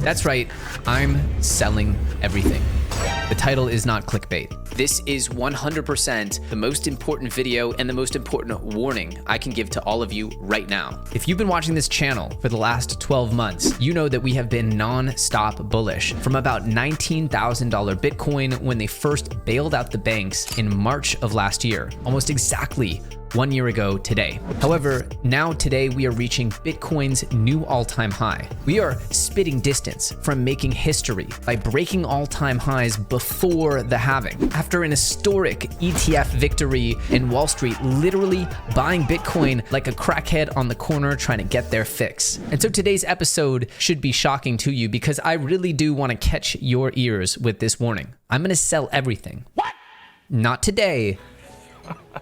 That's right, I'm selling everything. The title is not clickbait. This is 100% the most important video and the most important warning I can give to all of you right now. If you've been watching this channel for the last 12 months, you know that we have been non-stop bullish from about $19,000 Bitcoin when they first bailed out the banks in March of last year, almost exactly 1 year ago today. However, now today we are reaching Bitcoin's new all-time high. We are spitting distance from making history by breaking all-time highs before the halving. After an historic ETF victory and Wall Street literally buying Bitcoin like a crackhead on the corner trying to get their fix. And so today's episode should be shocking to you because I really do want to catch your ears with this warning. I'm going to sell everything. What? Not today.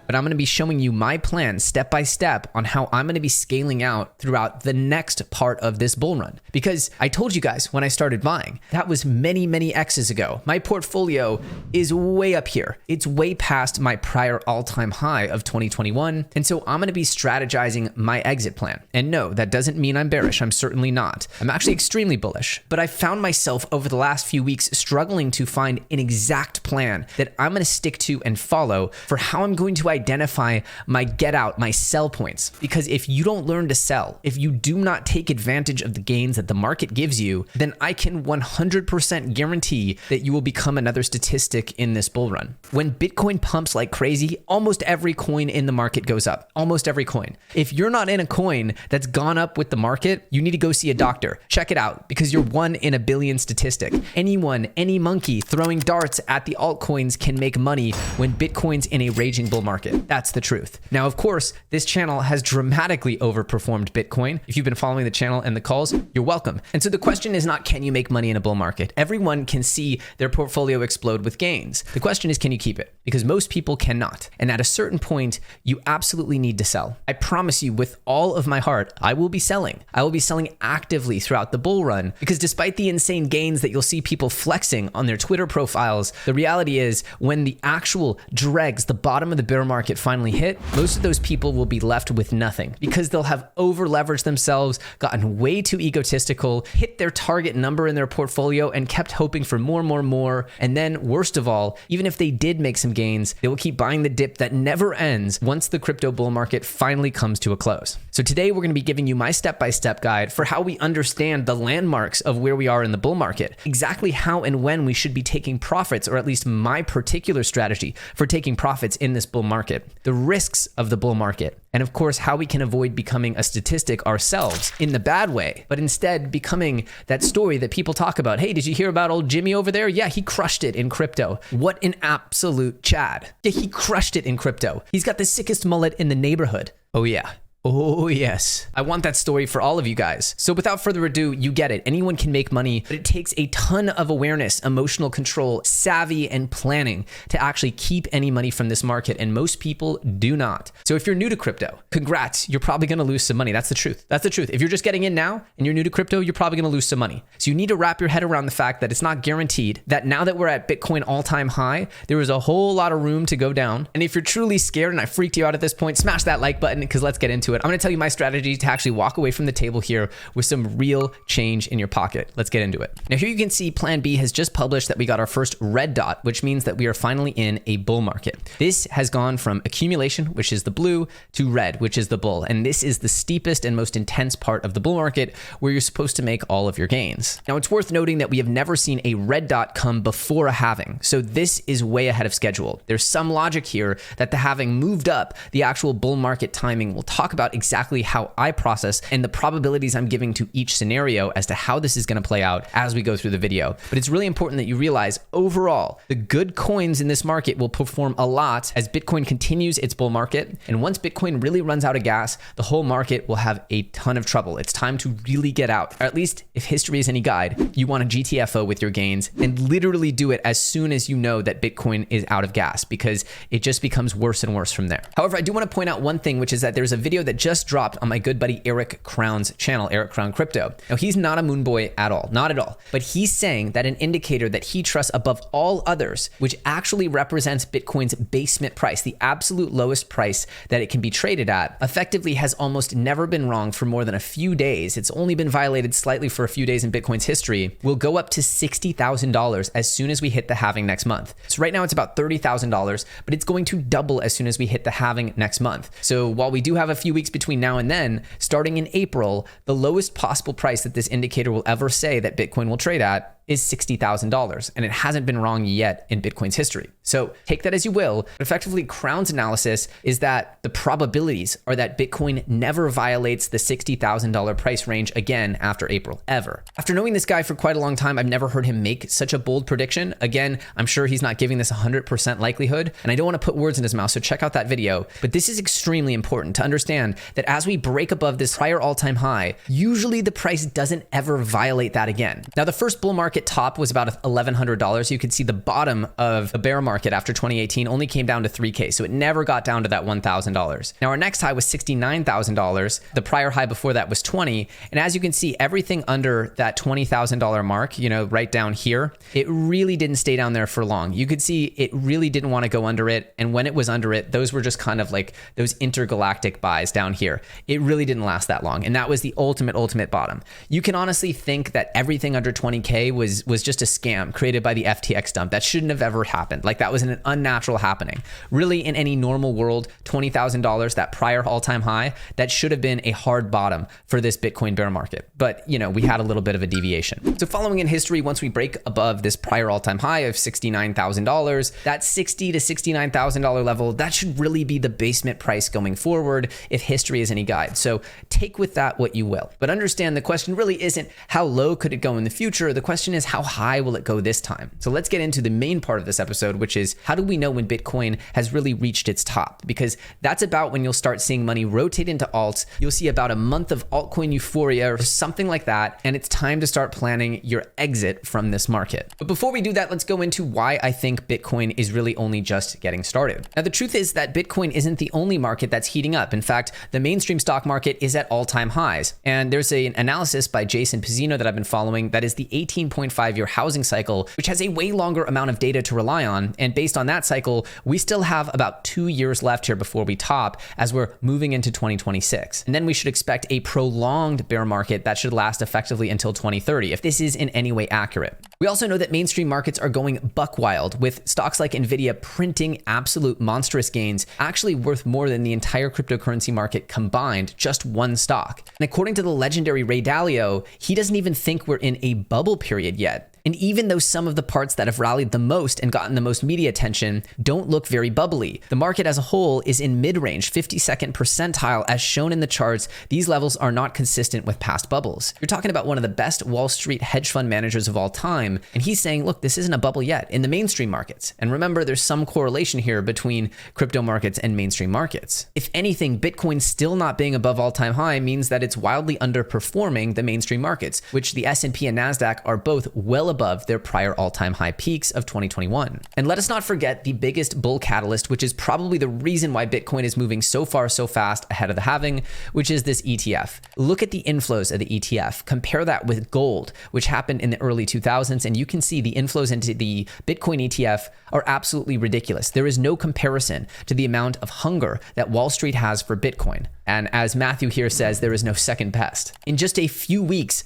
But I'm going to be showing you my plan step by step on how I'm going to be scaling out throughout the next part of this bull run. Because I told you guys when I started buying, that was many X's ago. My portfolio is way up here. It's way past my prior all-time high of 2021. And so I'm going to be strategizing my exit plan. And no, that doesn't mean I'm bearish. I'm certainly not. I'm actually extremely bullish. But I found myself over the last few weeks struggling to find an exact plan that I'm going to stick to and follow for how I'm going to identify my get out, my sell points. Because if you don't learn to sell, if you do not take advantage of the gains that the market gives you, then I can 100% guarantee that you will become another statistic in this bull run. When Bitcoin pumps like crazy, almost every coin in the market goes up. Almost every coin. If you're not in a coin that's gone up with the market, you need to go see a doctor. Check it out because you're 1 in a billion statistic. Anyone, any monkey throwing darts at the altcoins can make money when Bitcoin's in a raging bull market. That's the truth. Now, of course, this channel has dramatically overperformed Bitcoin. If you've been following the channel and the calls, you're welcome. And so the question is not, can you make money in a bull market? Everyone can see their portfolio explode with gains. The question is, can you keep it? Because most people cannot. And at a certain point, you absolutely need to sell. I promise you with all of my heart, I will be selling. I will be selling actively throughout the bull run because despite the insane gains that you'll see people flexing on their Twitter profiles, the reality is when the actual dregs, the bottom of the bear market finally hit, most of those people will be left with nothing because they'll have over leveraged themselves, gotten way too egotistical, hit their target number in their portfolio and kept hoping for more. And then worst of all, even if they did make some gains, they will keep buying the dip that never ends once the crypto bull market finally comes to a close. So today we're going to be giving you my step-by-step guide for how we understand the landmarks of where we are in the bull market, exactly how and when we should be taking profits, or at least my particular strategy for taking profits in this bull market, the risks of the bull market, and of course, how we can avoid becoming a statistic ourselves in the bad way, but instead becoming that story that people talk about. Hey, did you hear about old Jimmy over there? Yeah, he crushed it in crypto. What an absolute Chad. Yeah, he crushed it in crypto. He's got the sickest mullet in the neighborhood. Oh yeah. Oh yes. I want that story for all of you guys. So without further ado, you get it. Anyone can make money, but it takes a ton of awareness, emotional control, savvy, and planning to actually keep any money from this market. And most people do not. So if you're new to crypto, congrats, you're probably going to lose some money. That's the truth. That's the truth. If you're just getting in now and you're new to crypto, you're probably going to lose some money. So you need to wrap your head around the fact that it's not guaranteed that now that we're at Bitcoin all-time high, there is a whole lot of room to go down. And if you're truly scared and I freaked you out at this point, smash that like button because let's get into it. I'm going to tell you my strategy to actually walk away from the table here with some real change in your pocket. Let's get into it. Now here you can see Plan B has just published that we got our first red dot, which means that we are finally in a bull market. This has gone from accumulation, which is the blue, to red, which is the bull. And this is the steepest and most intense part of the bull market where you're supposed to make all of your gains. Now it's worth noting that we have never seen a red dot come before a halving. So this is way ahead of schedule. There's some logic here that the halving moved up the actual bull market timing. We'll talk about exactly how I process and the probabilities I'm giving to each scenario as to how this is going to play out as we go through the video. But it's really important that you realize overall, the good coins in this market will perform a lot as Bitcoin continues its bull market. And once Bitcoin really runs out of gas, the whole market will have a ton of trouble. It's time to really get out. Or at least if history is any guide, you want to GTFO with your gains and literally do it as soon as you know that Bitcoin is out of gas because it just becomes worse and worse from there. However, I do want to point out one thing, which is that there's a video that just dropped on my good buddy Eric Crown's channel, Eric Crown Crypto. Now, he's not a moon boy at all, not at all, but he's saying that an indicator that he trusts above all others, which actually represents Bitcoin's basement price, the absolute lowest price that it can be traded at, effectively has almost never been wrong for more than a few days. It's only been violated slightly for a few days in Bitcoin's history, will go up to $60,000 as soon as we hit the halving next month. So right now it's about $30,000, but it's going to double as soon as we hit the halving next month. So while we do have a few weeks between now and then, starting in April, the lowest possible price that this indicator will ever say that Bitcoin will trade at is $60,000, and it hasn't been wrong yet in Bitcoin's history. So take that as you will, but effectively Crown's analysis is that the probabilities are that Bitcoin never violates the $60,000 price range again after April, ever. After knowing this guy for quite a long time, I've never heard him make such a bold prediction. Again, I'm sure he's not giving this 100% likelihood, and I don't want to put words in his mouth, so check out that video. But this is extremely important to understand that as we break above this prior all-time high, usually the price doesn't ever violate that again. Now, the first bull market top was about $1,100. You could see the bottom of the bear market after 2018 only came down to $3K, so it never got down to that $1,000. Now, our next high was $69,000. The prior high before that was $20,000, and as you can see, everything under that $20,000 mark, right down here, it really didn't stay down there for long. You could see it really didn't want to go under it, and when it was under it, those were just kind of like those intergalactic buys down here. It really didn't last that long, and that was the ultimate bottom. You can honestly think that everything under 20K was just a scam created by the FTX dump. That shouldn't have ever happened. Like, that was an unnatural happening. Really, in any normal world, $20,000, that prior all-time high, that should have been a hard bottom for this Bitcoin bear market. But, we had a little bit of a deviation. So following in history, once we break above this prior all-time high of $69,000, that $60,000 to $69,000 level, that should really be the basement price going forward if history is any guide. So take with that what you will. But understand the question really isn't how low could it go in the future. The question is, how high will it go this time? So let's get into the main part of this episode, which is how do we know when Bitcoin has really reached its top? Because that's about when you'll start seeing money rotate into alts. You'll see about a month of altcoin euphoria or something like that, and it's time to start planning your exit from this market. But before we do that, let's go into why I think Bitcoin is really only just getting started. Now, the truth is that Bitcoin isn't the only market that's heating up. In fact, the mainstream stock market is at all-time highs. And there's an analysis by Jason Pizzino that I've been following that is the 18.5-year housing cycle, which has a way longer amount of data to rely on. And based on that cycle, we still have about 2 years left here before we top as we're moving into 2026. And then we should expect a prolonged bear market that should last effectively until 2030, if this is in any way accurate. We also know that mainstream markets are going buck wild, with stocks like Nvidia printing absolute monstrous gains, actually worth more than the entire cryptocurrency market combined, just one stock. And according to the legendary Ray Dalio, he doesn't even think we're in a bubble period yet. And even though some of the parts that have rallied the most and gotten the most media attention don't look very bubbly, the market as a whole is in mid-range, 52nd percentile, as shown in the charts. These levels are not consistent with past bubbles. You're talking about one of the best Wall Street hedge fund managers of all time, and he's saying, look, this isn't a bubble yet in the mainstream markets. And remember, there's some correlation here between crypto markets and mainstream markets. If anything, Bitcoin still not being above all-time high means that it's wildly underperforming the mainstream markets, which the S&P and NASDAQ are both well above their prior all-time high peaks of 2021. And let us not forget the biggest bull catalyst, which is probably the reason why Bitcoin is moving so far so fast ahead of the halving, which is this ETF. Look at the inflows of the ETF. Compare that with gold, which happened in the early 2000s, and you can see the inflows into the Bitcoin ETF are absolutely ridiculous. There is no comparison to the amount of hunger that Wall Street has for Bitcoin. And as Matthew here says, there is no second best. In just a few weeks,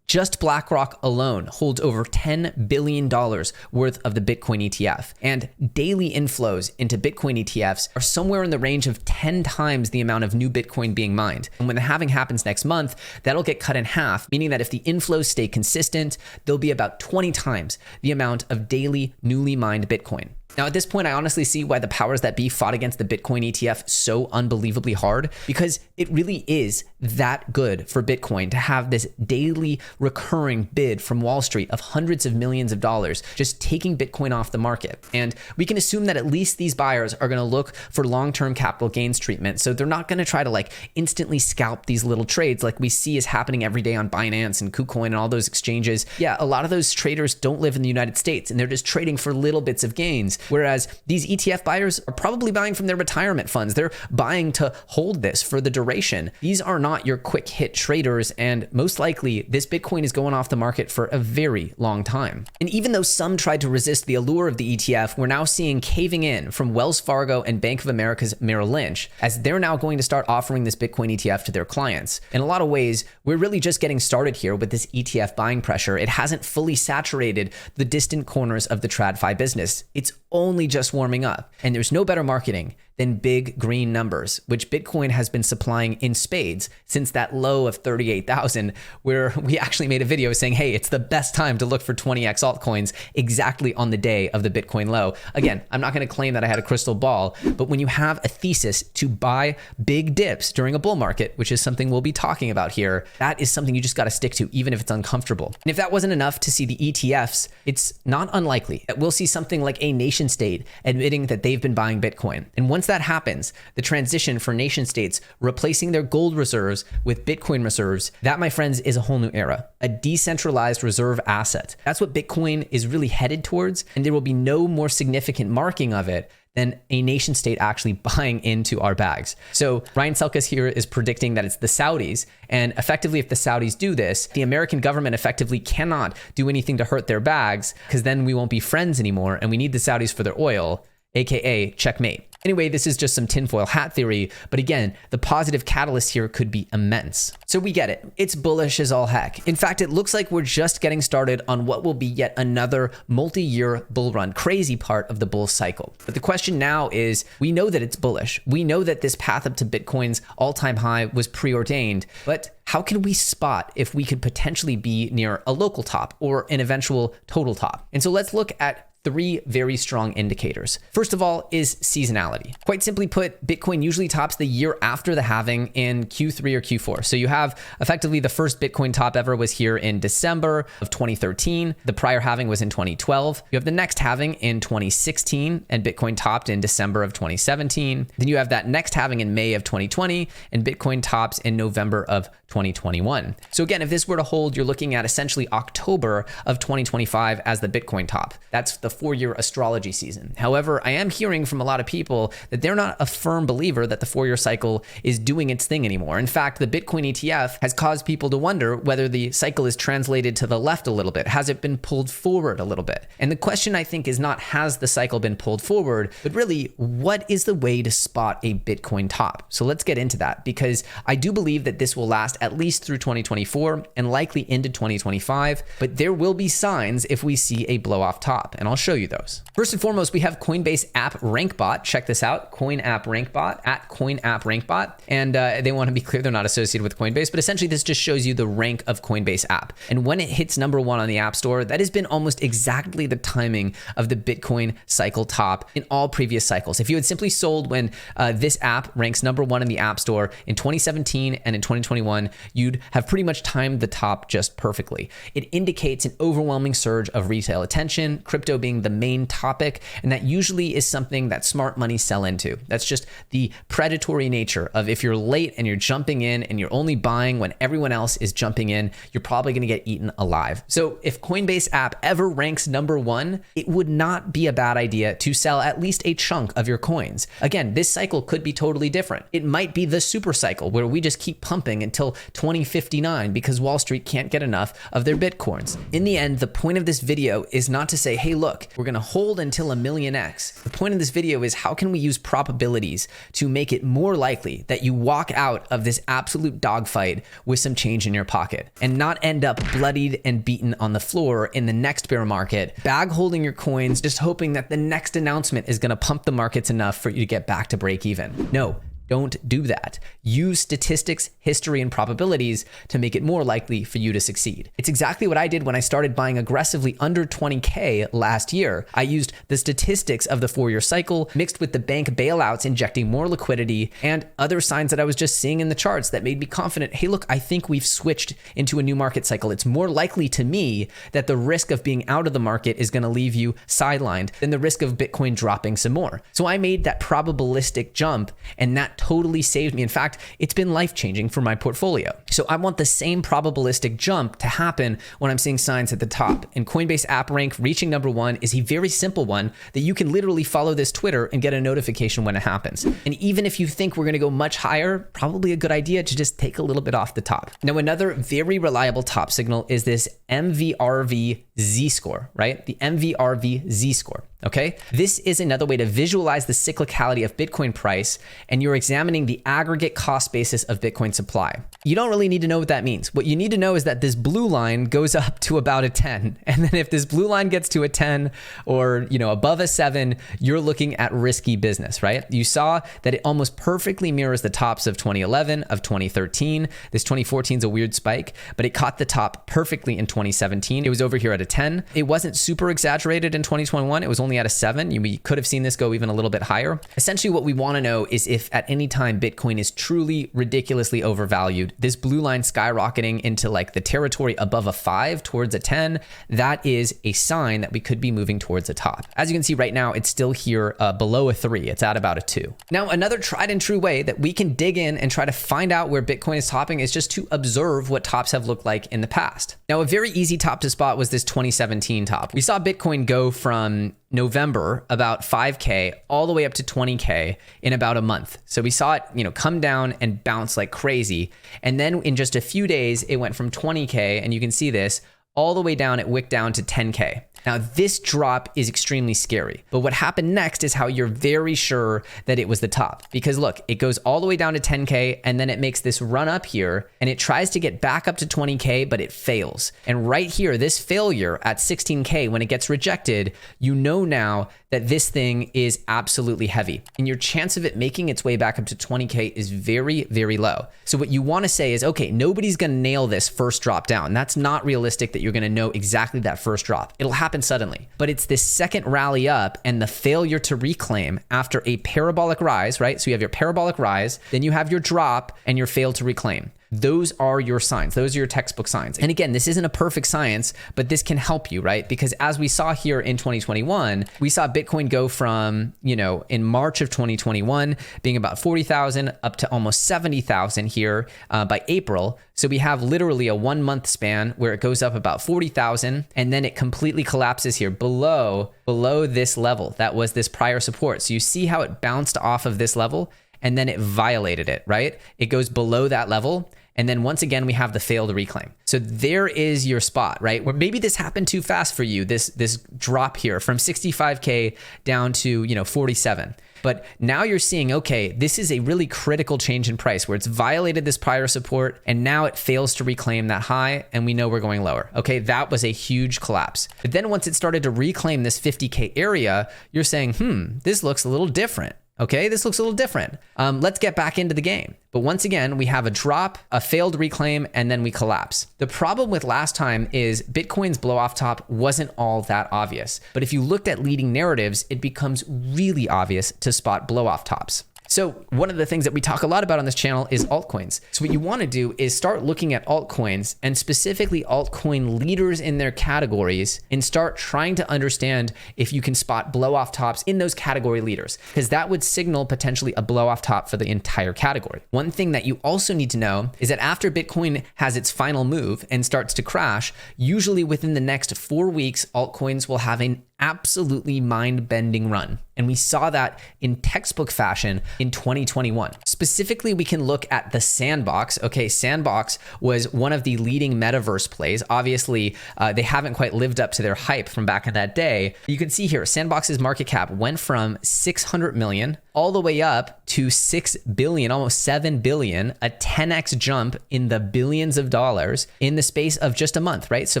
just BlackRock alone holds over $10 billion worth of the Bitcoin ETF. And daily inflows into Bitcoin ETFs are somewhere in the range of 10 times the amount of new Bitcoin being mined. And when the halving happens next month, that'll get cut in half, meaning that if the inflows stay consistent, there'll be about 20 times the amount of daily newly mined Bitcoin. Now, at this point, I honestly see why the powers that be fought against the Bitcoin ETF so unbelievably hard, because it really is that good for Bitcoin to have this daily recurring bid from Wall Street of hundreds of millions of dollars just taking Bitcoin off the market. And we can assume that at least these buyers are going to look for long-term capital gains treatment. So they're not going to try to instantly scalp these little trades like we see is happening every day on Binance and KuCoin and all those exchanges. Yeah, a lot of those traders don't live in the United States and they're just trading for little bits of gains. Whereas these ETF buyers are probably buying from their retirement funds. They're buying to hold this for the duration. These are not your quick hit traders, and most likely this Bitcoin is going off the market for a very long time. And even though some tried to resist the allure of the ETF, we're now seeing caving in from Wells Fargo and Bank of America's Merrill Lynch, as they're now going to start offering this Bitcoin ETF to their clients. In a lot of ways, we're really just getting started here with this ETF buying pressure. It hasn't fully saturated the distant corners of the TradFi business. It's only just warming up, and there's no better marketing than big green numbers, which Bitcoin has been supplying in spades since that low of 38,000, where we actually made a video saying, hey, it's the best time to look for 20x altcoins exactly on the day of the Bitcoin low. Again, I'm not going to claim that I had a crystal ball, but when you have a thesis to buy big dips during a bull market, which is something we'll be talking about here, that is something you just got to stick to, even if it's uncomfortable. And if that wasn't enough to see the ETFs, it's not unlikely that we'll see something like a nation state admitting that they've been buying Bitcoin. And once that happens, the transition for nation states replacing their gold reserves with Bitcoin reserves, that, my friends, is a whole new era, a decentralized reserve asset. That's what Bitcoin is really headed towards, and there will be no more significant marking of it than a nation state actually buying into our bags. So Ryan Selkis here is predicting that it's the Saudis, and effectively if the Saudis do this, the American government effectively cannot do anything to hurt their bags, because then we won't be friends anymore, and we need the Saudis for their oil, aka checkmate. Anyway, this is just some tinfoil hat theory, but again, the positive catalyst here could be immense. So we get it. It's bullish as all heck. In fact, it looks like we're just getting started on what will be yet another multi-year bull run, crazy part of the bull cycle. But the question now is, we know that it's bullish. We know that this path up to Bitcoin's all-time high was preordained, but how can we spot if we could potentially be near a local top or an eventual total top? And so let's look at three very strong indicators. First of all is seasonality. Quite simply put, Bitcoin usually tops the year after the halving in Q3 or Q4. So you have effectively the first Bitcoin top ever was here in December of 2013. The prior halving was in 2012. You have the next halving in 2016, and Bitcoin topped in December of 2017. Then you have that next halving in May of 2020, and Bitcoin tops in November of 2021. So again, if this were to hold, you're looking at essentially October of 2025 as the Bitcoin top. That's the 4-year astrology season. However, I am hearing from a lot of people that they're not a firm believer that the 4-year cycle is doing its thing anymore. In fact, the Bitcoin ETF has caused people to wonder whether the cycle is translated to the left a little bit. Has it been pulled forward a little bit? And the question, I think, is not has the cycle been pulled forward, but really, what is the way to spot a Bitcoin top? So let's get into that, because I do believe that this will last at least through 2024 and likely into 2025, but there will be signs if we see a blow off top, and I'll show you those. First and foremost, we have Coinbase app RankBot. Check this out, Coin app RankBot at Coin app RankBot. And they want to be clear, they're not associated with Coinbase, but essentially this just shows you the rank of Coinbase app. And when it hits number 1 on the App Store, that has been almost exactly the timing of the Bitcoin cycle top in all previous cycles. If you had simply sold when this app ranks number 1 in the App Store in 2017 and in 2021, you'd have pretty much timed the top just perfectly. It indicates an overwhelming surge of retail attention, crypto being the main topic, and that usually is something that smart money sell into. That's just the predatory nature of if you're late and you're jumping in and you're only buying when everyone else is jumping in, you're probably going to get eaten alive. So if Coinbase app ever ranks number 1, it would not be a bad idea to sell at least a chunk of your coins. Again, this cycle could be totally different. It might be the super cycle where we just keep pumping until 2059 because Wall Street can't get enough of their Bitcoins. In the end, the point of this video is not to say, hey, look, we're going to hold until 1,000,000x. The point of this video is how can we use probabilities to make it more likely that you walk out of this absolute dogfight with some change in your pocket and not end up bloodied and beaten on the floor in the next bear market, bag holding your coins, just hoping that the next announcement is going to pump the markets enough for you to get back to break even. No. Don't do that. Use statistics, history, and probabilities to make it more likely for you to succeed. It's exactly what I did when I started buying aggressively under 20K last year. I used the statistics of the 4-year cycle mixed with the bank bailouts injecting more liquidity and other signs that I was just seeing in the charts that made me confident, hey, look, I think we've switched into a new market cycle. It's more likely to me that the risk of being out of the market is going to leave you sidelined than the risk of Bitcoin dropping some more. So I made that probabilistic jump, and that totally saved me. In fact, it's been life-changing for my portfolio. So I want the same probabilistic jump to happen when I'm seeing signs at the top. And Coinbase app rank reaching number 1 is a very simple one that you can literally follow this Twitter and get a notification when it happens. And even if you think we're going to go much higher, probably a good idea to just take a little bit off the top. Now, another very reliable top signal is this MVRV Z-score, right? The MVRV Z-score. Okay, this is another way to visualize the cyclicality of Bitcoin price, and you're examining the aggregate cost basis of Bitcoin supply. You don't really need to know what that means. What you need to know is that this blue line goes up to about a 10, and then if this blue line gets to a 10 or above a 7, you're looking at risky business, right? You saw that it almost perfectly mirrors the tops of 2011, of 2013. This 2014 is a weird spike, but it caught the top perfectly in 2017. It was over here at a 10. It wasn't super exaggerated in 2021. It was only at a 7. We could have seen this go even a little bit higher. Essentially, what we want to know is if at any time Bitcoin is truly ridiculously overvalued, this blue line skyrocketing into like the territory above a 5 towards a 10, that is a sign that we could be moving towards the top. As you can see right now, it's still here below a 3. It's at about a 2. Now, another tried and true way that we can dig in and try to find out where Bitcoin is topping is just to observe what tops have looked like in the past. Now, a very easy top to spot was this 2017 top. We saw Bitcoin go from November about 5K all the way up to 20K in about a month. So we saw it, come down and bounce like crazy. And then in just a few days, it went from 20K, and you can see this, all the way down, it wicked down to 10K. Now, this drop is extremely scary, but what happened next is how you're very sure that it was the top. Because look, it goes all the way down to 10K, and then it makes this run up here, and it tries to get back up to 20K, but it fails. And right here, this failure at 16K, when it gets rejected, you know now that this thing is absolutely heavy, and your chance of it making its way back up to 20K is very, very low. So what you want to say is, okay, nobody's going to nail this first drop down. That's not realistic that you're going to know exactly that first drop. It'll happen suddenly, but it's this second rally up and the failure to reclaim after a parabolic rise, right? So you have your parabolic rise, then you have your drop and your fail to reclaim. Those are your signs. Those are your textbook signs. And again, this isn't a perfect science, but this can help you, right? Because as we saw here in 2021, we saw Bitcoin go from, in March of 2021 being about 40,000 up to almost 70,000 here by April. So we have literally a 1 month span where it goes up about 40,000, and then it completely collapses here below this level. That was this prior support. So you see how it bounced off of this level and then it violated it, right? It goes below that level. And then once again, we have the failed reclaim. So there is your spot, right? Where maybe this happened too fast for you, this drop here from 65K down to 47. But now you're seeing, okay, this is a really critical change in price where it's violated this prior support and now it fails to reclaim that high and we know we're going lower. Okay, that was a huge collapse. But then once it started to reclaim this 50K area, you're saying, this looks a little different. Okay, this looks a little different. Let's get back into the game. But once again, we have a drop, a failed reclaim, and then we collapse. The problem with last time is Bitcoin's blow off top wasn't all that obvious. But if you looked at leading narratives, it becomes really obvious to spot blow off tops. So one of the things that we talk a lot about on this channel is altcoins. So what you want to do is start looking at altcoins and specifically altcoin leaders in their categories and start trying to understand if you can spot blow off tops in those category leaders, because that would signal potentially a blow off top for the entire category. One thing that you also need to know is that after Bitcoin has its final move and starts to crash, usually within the next 4 weeks, altcoins will have an absolutely mind-bending run. And we saw that in textbook fashion in 2021. Specifically, we can look at the Sandbox. Okay, Sandbox was one of the leading metaverse plays. Obviously, they haven't quite lived up to their hype from back in that day. You can see here, Sandbox's market cap went from 600 million all the way up to 6 billion, almost 7 billion, a 10x jump in the billions of dollars in the space of just a month, right? So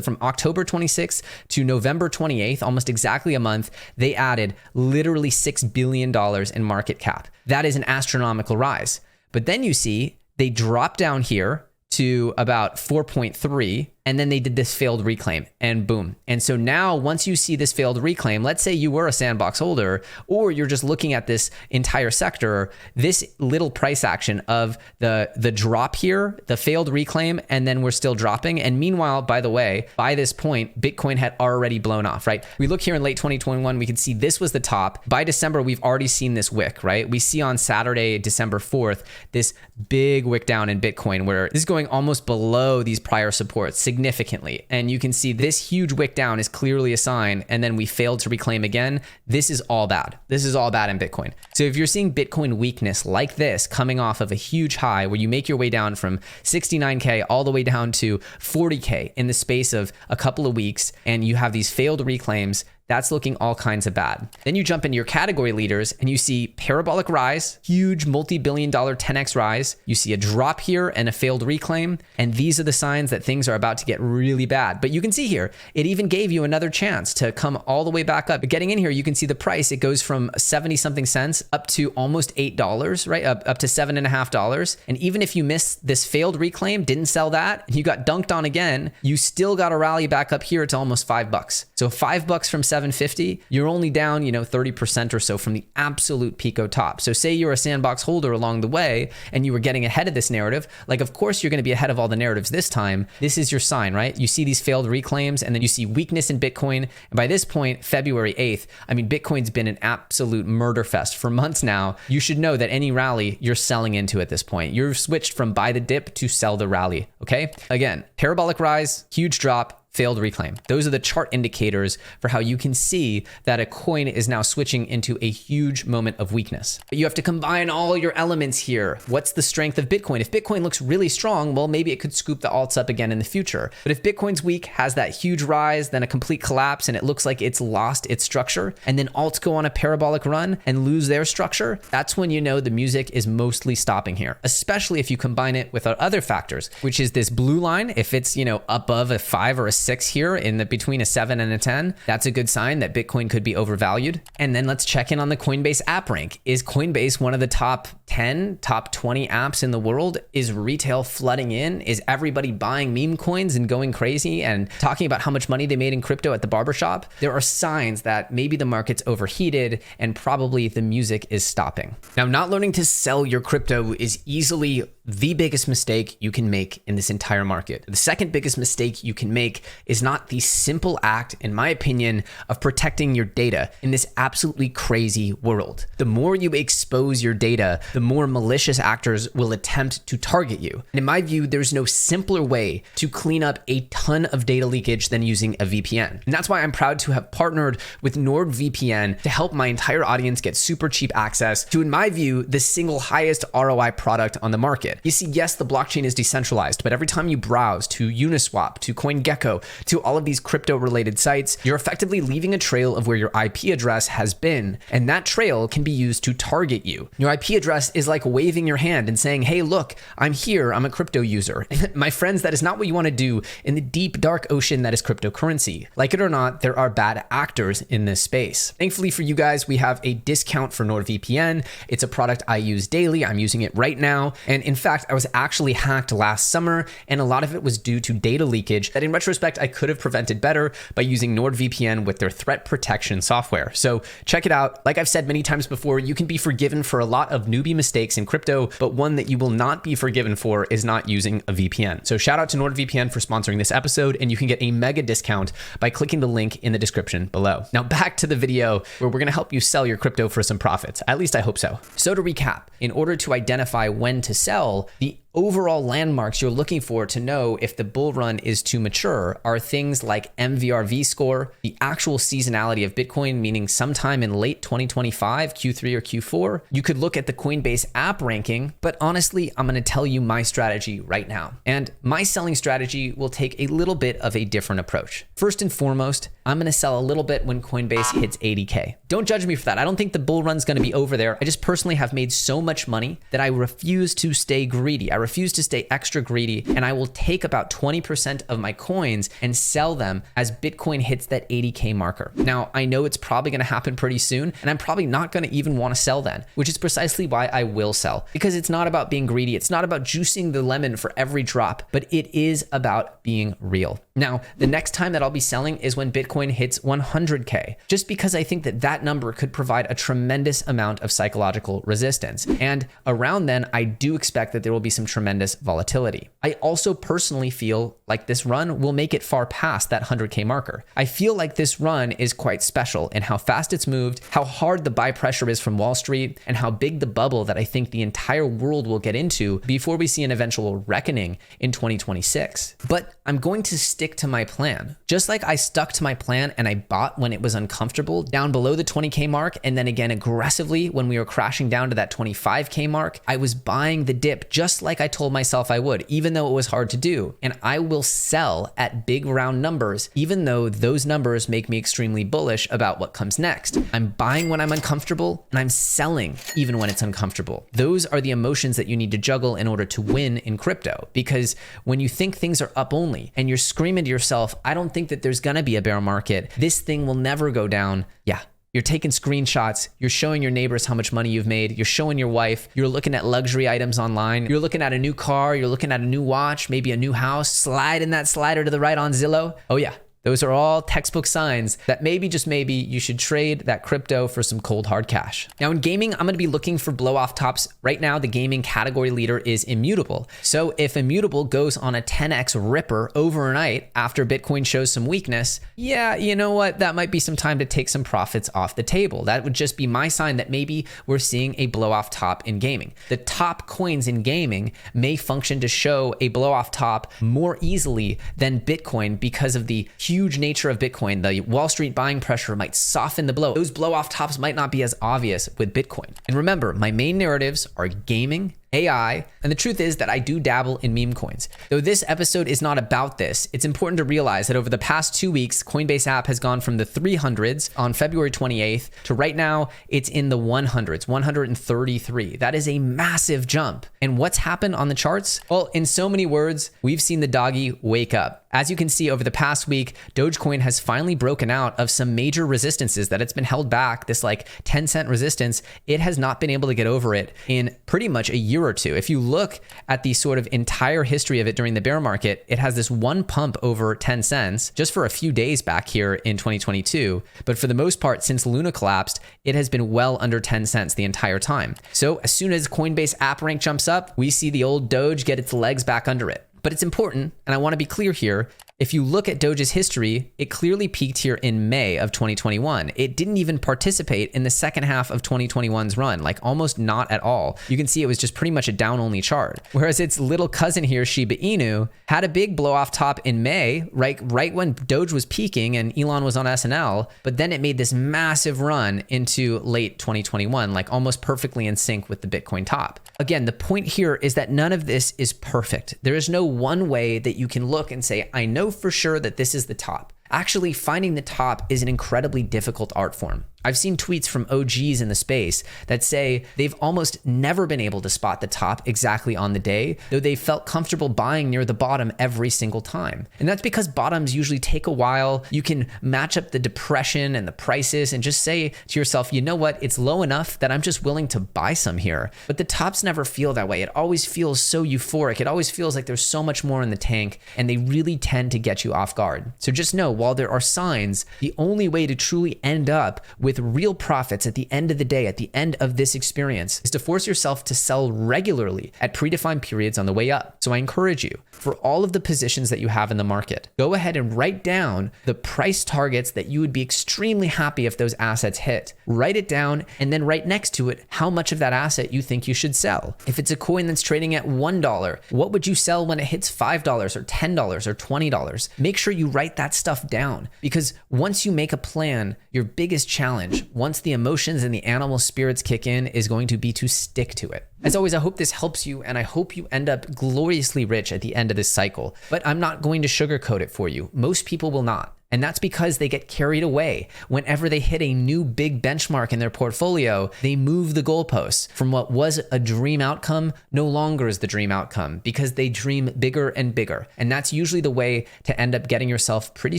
from October 26th to November 28th, almost exactly a month, they added literally $6 billion in market cap. That is an astronomical rise. But then you see they drop down here to about 4.3, and then they did this failed reclaim, and boom. And so now once you see this failed reclaim, let's say you were a sandbox holder, or you're just looking at this entire sector, this little price action of the drop here, the failed reclaim, and then we're still dropping. And meanwhile, by the way, by this point, Bitcoin had already blown off, right? We look here in late 2021, we can see this was the top. By December, we've already seen this wick, right? We see on Saturday, December 4th, this big wick down in Bitcoin where this is going almost below these prior supports significantly. And you can see this huge wick down is clearly a sign, and then we failed to reclaim again. This is all bad. This is all bad in Bitcoin. So if you're seeing Bitcoin weakness like this coming off of a huge high where you make your way down from 69K all the way down to 40K in the space of a couple of weeks, and you have these failed reclaims, that's looking all kinds of bad. Then you jump into your category leaders and you see parabolic rise, huge multi-billion-dollar 10x rise. You see a drop here and a failed reclaim. And these are the signs that things are about to get really bad. But you can see here, it even gave you another chance to come all the way back up. But getting in here, you can see the price, it goes from 70 something cents up to almost $8, right? Up to $7.50. And even if you missed this failed reclaim, didn't sell that, and you got dunked on again, you still got a rally back up here to almost $5. So $5 from 750, you're only down, 30% or so from the absolute pico top. So say you're a sandbox holder along the way and you were getting ahead of this narrative, like of course you're going to be ahead of all the narratives this time. This is your sign, right? You see these failed reclaims and then you see weakness in Bitcoin. And by this point, February 8th, Bitcoin's been an absolute murder fest for months now. You should know that any rally you're selling into at this point. You're switched from buy the dip to sell the rally, okay? Again, parabolic rise, huge drop, failed reclaim. Those are the chart indicators for how you can see that a coin is now switching into a huge moment of weakness. But you have to combine all your elements here. What's the strength of Bitcoin? If Bitcoin looks really strong, well, maybe it could scoop the alts up again in the future. But if Bitcoin's weak, has that huge rise, then a complete collapse, and it looks like it's lost its structure, and then alts go on a parabolic run and lose their structure, that's when you know the music is mostly stopping here, especially if you combine it with our other factors, which is this blue line. If it's, above a 5 or a 6 here in the between a 7 and a 10, that's a good sign that Bitcoin could be overvalued. And then let's check in on the Coinbase app rank. Is Coinbase one of the top 10, top 20 apps in the world? Is retail flooding in? Is everybody buying meme coins and going crazy and talking about how much money they made in crypto at the barbershop? There are signs that maybe the market's overheated and probably the music is stopping. Now, not learning to sell your crypto is easily the biggest mistake you can make in this entire market. The second biggest mistake you can make is not the simple act, in my opinion, of protecting your data in this absolutely crazy world. The more you expose your data, the more malicious actors will attempt to target you. And in my view, there's no simpler way to clean up a ton of data leakage than using a VPN. And that's why I'm proud to have partnered with NordVPN to help my entire audience get super cheap access to, in my view, the single highest ROI product on the market. You see, yes, the blockchain is decentralized, but every time you browse to Uniswap, to CoinGecko, to all of these crypto related sites, you're effectively leaving a trail of where your IP address has been. And that trail can be used to target you. Your IP address is like waving your hand and saying, hey, look, I'm here. I'm a crypto user. My friends, that is not what you want to do in the deep, dark ocean that is cryptocurrency. Like it or not, there are bad actors in this space. Thankfully for you guys, we have a discount for NordVPN. It's a product I use daily. I'm using it right now. And in fact, I was actually hacked last summer, and a lot of it was due to data leakage that in retrospect, I could have prevented better by using NordVPN with their threat protection software. So check it out. Like I've said many times before, you can be forgiven for a lot of newbie mistakes in crypto, but one that you will not be forgiven for is not using a VPN. So shout out to NordVPN for sponsoring this episode, and you can get a mega discount by clicking the link in the description below. Now back to the video where we're going to help you sell your crypto for some profits. At least I hope so. So to recap, in order to identify when to sell, the overall landmarks you're looking for to know if the bull run is too mature are things like MVRV score, the actual seasonality of Bitcoin, meaning sometime in late 2025, Q3 or Q4. You could look at the Coinbase app ranking, but honestly, I'm going to tell you my strategy right now. And my selling strategy will take a little bit of a different approach. First and foremost, I'm going to sell a little bit when Coinbase hits 80K. Don't judge me for that. I don't think the bull run's going to be over there. I just personally have made so much money that I refuse to stay greedy. I refuse to stay extra greedy, and I will take about 20% of my coins and sell them as Bitcoin hits that 80K marker. Now, I know it's probably going to happen pretty soon, and I'm probably not going to even want to sell then, which is precisely why I will sell, because it's not about being greedy. It's not about juicing the lemon for every drop, but it is about being real. Now, the next time that I'll be selling is when Bitcoin hits 100K, just because I think that that number could provide a tremendous amount of psychological resistance. And around then, I do expect that there will be some tremendous volatility. I also personally feel like this run will make it far past that 100K marker. I feel like this run is quite special in how fast it's moved, how hard the buy pressure is from Wall Street, and how big the bubble that I think the entire world will get into before we see an eventual reckoning in 2026. But I'm going to stick to my plan. Just like I stuck to my plan and I bought when it was uncomfortable down below the 20K mark, and then again aggressively when we were crashing down to that 25K mark, I was buying the dip just like I told myself I would, even though it was hard to do. And I will sell at big round numbers, even though those numbers make me extremely bullish about what comes next. I'm buying when I'm uncomfortable, and I'm selling even when it's uncomfortable. Those are the emotions that you need to juggle in order to win in crypto, because when you think things are up only and you're screaming to yourself, I don't think that there's gonna be a bear market, this thing will never go down. Yeah. You're taking screenshots, you're showing your neighbors how much money you've made, you're showing your wife, you're looking at luxury items online, you're looking at a new car, you're looking at a new watch, maybe a new house, sliding that slider to the right on Zillow. Oh yeah. Those are all textbook signs that maybe, just maybe, you should trade that crypto for some cold hard cash. Now in gaming, I'm going to be looking for blow off tops. Right now, the gaming category leader is Immutable. So if Immutable goes on a 10x ripper overnight after Bitcoin shows some weakness, yeah, you know what? That might be some time to take some profits off the table. That would just be my sign that maybe we're seeing a blow off top in gaming. The top coins in gaming may function to show a blow off top more easily than Bitcoin because of the huge nature of Bitcoin. The Wall Street buying pressure might soften the blow. Those blow off tops might not be as obvious with Bitcoin. And remember, my main narratives are gaming, AI, and the truth is that I do dabble in meme coins. Though this episode is not about this, it's important to realize that over the past 2 weeks, Coinbase app has gone from the 300s on February 28th to right now, it's in the 100s, 133. That is a massive jump. And what's happened on the charts? Well, in so many words, we've seen the doggy wake up. As you can see over the past week, Dogecoin has finally broken out of some major resistances that it's been held back, this like 10-cent resistance. It has not been able to get over it in pretty much a year or two. If you look at the sort of entire history of it during the bear market, it has this one pump over 10 cents just for a few days back here in 2022. But for the most part, since Luna collapsed, it has been well under 10 cents the entire time. So as soon as Coinbase app rank jumps up, we see the old Doge get its legs back under it. But it's important, and I want to be clear here, if you look at Doge's history, it clearly peaked here in May of 2021. It didn't even participate in the second half of 2021's run, like almost not at all. You can see it was just pretty much a down-only chart. Whereas its little cousin here, Shiba Inu, had a big blow-off top in May, right when Doge was peaking and Elon was on SNL, but then it made this massive run into late 2021, like almost perfectly in sync with the Bitcoin top. Again, the point here is that none of this is perfect. There is no one way that you can look and say, I know for sure that this is the top. Actually, finding the top is an incredibly difficult art form. I've seen tweets from OGs in the space that say they've almost never been able to spot the top exactly on the day, though they felt comfortable buying near the bottom every single time. And that's because bottoms usually take a while. You can match up the depression and the prices and just say to yourself, you know what, it's low enough that I'm just willing to buy some here. But the tops never feel that way. It always feels so euphoric. It always feels like there's so much more in the tank, and they really tend to get you off guard. So just know, while there are signs, the only way to truly end up with real profits at the end of the day, at the end of this experience, is to force yourself to sell regularly at predefined periods on the way up. So I encourage you, for all of the positions that you have in the market, go ahead and write down the price targets that you would be extremely happy if those assets hit. Write it down, and then right next to it, how much of that asset you think you should sell. If it's a coin that's trading at $1, what would you sell when it hits $5 or $10 or $20? Make sure you write that stuff down, because once you make a plan, your biggest challenge, once the emotions and the animal spirits kick in, is going to be to stick to it. As always, I hope this helps you, and I hope you end up gloriously rich at the end of this cycle. But I'm not going to sugarcoat it for you. Most people will not. And that's because they get carried away. Whenever they hit a new big benchmark in their portfolio, they move the goalposts from what was a dream outcome no longer is the dream outcome because they dream bigger and bigger. And that's usually the way to end up getting yourself pretty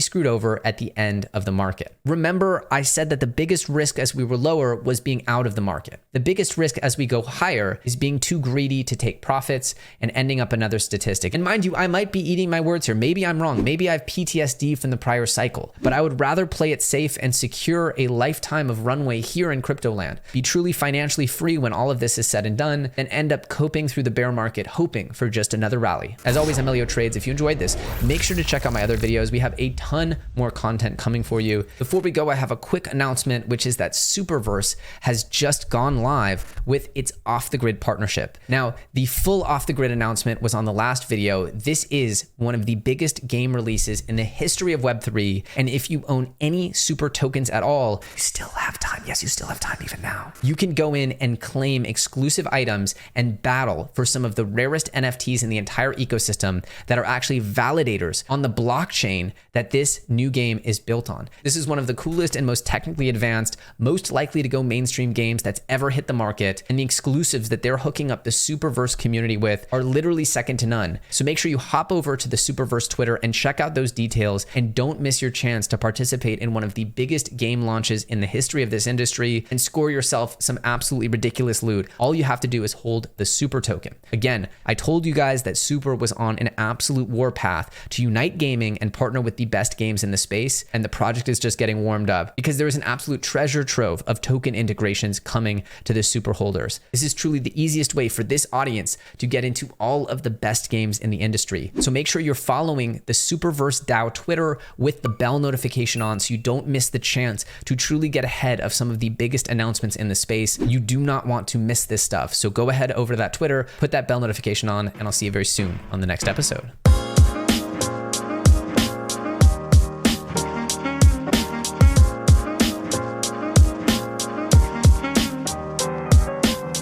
screwed over at the end of the market. Remember, I said that the biggest risk as we were lower was being out of the market. The biggest risk as we go higher is being too greedy to take profits and ending up another statistic. And mind you, I might be eating my words here. Maybe I'm wrong. Maybe I have PTSD from the prior cycle, but I would rather play it safe and secure a lifetime of runway here in crypto land, be truly financially free when all of this is said and done, than end up coping through the bear market hoping for just another rally. As always, I'm EllioTrades. If you enjoyed this, make sure to check out my other videos. We have a ton more content coming for you. Before we go, I have a quick announcement, which is that Superverse has just gone live with its off-the-grid partnership. Now, the full off-the-grid announcement was on the last video. This is one of the biggest game releases in the history of Web3, and if you own any super tokens at all, you still have time. Yes, you still have time even now. You can go in and claim exclusive items and battle for some of the rarest NFTs in the entire ecosystem that are actually validators on the blockchain that this new game is built on. This is one of the coolest and most technically advanced, most likely to go mainstream games that's ever hit the market, and the exclusives that they're hooking up the Superverse community with are literally second to none. So make sure you hop over to the Superverse Twitter and check out those details, and don't miss your chance to participate in one of the biggest game launches in the history of this industry and score yourself some absolutely ridiculous loot. All you have to do is hold the Super token. Again, I told you guys that Super was on an absolute warpath to unite gaming and partner with the best games in the space, and the project is just getting warmed up because there is an absolute treasure trove of token integrations coming to the Super holders. This is truly the easiest way for this audience to get into all of the best games in the industry. So make sure you're following the Superverse DAO Twitter with the bell notification on so you don't miss the chance to truly get ahead of some of the biggest announcements in the space. You do not want to miss this stuff. So go ahead over to that Twitter, put that bell notification on, and I'll see you very soon on the next episode.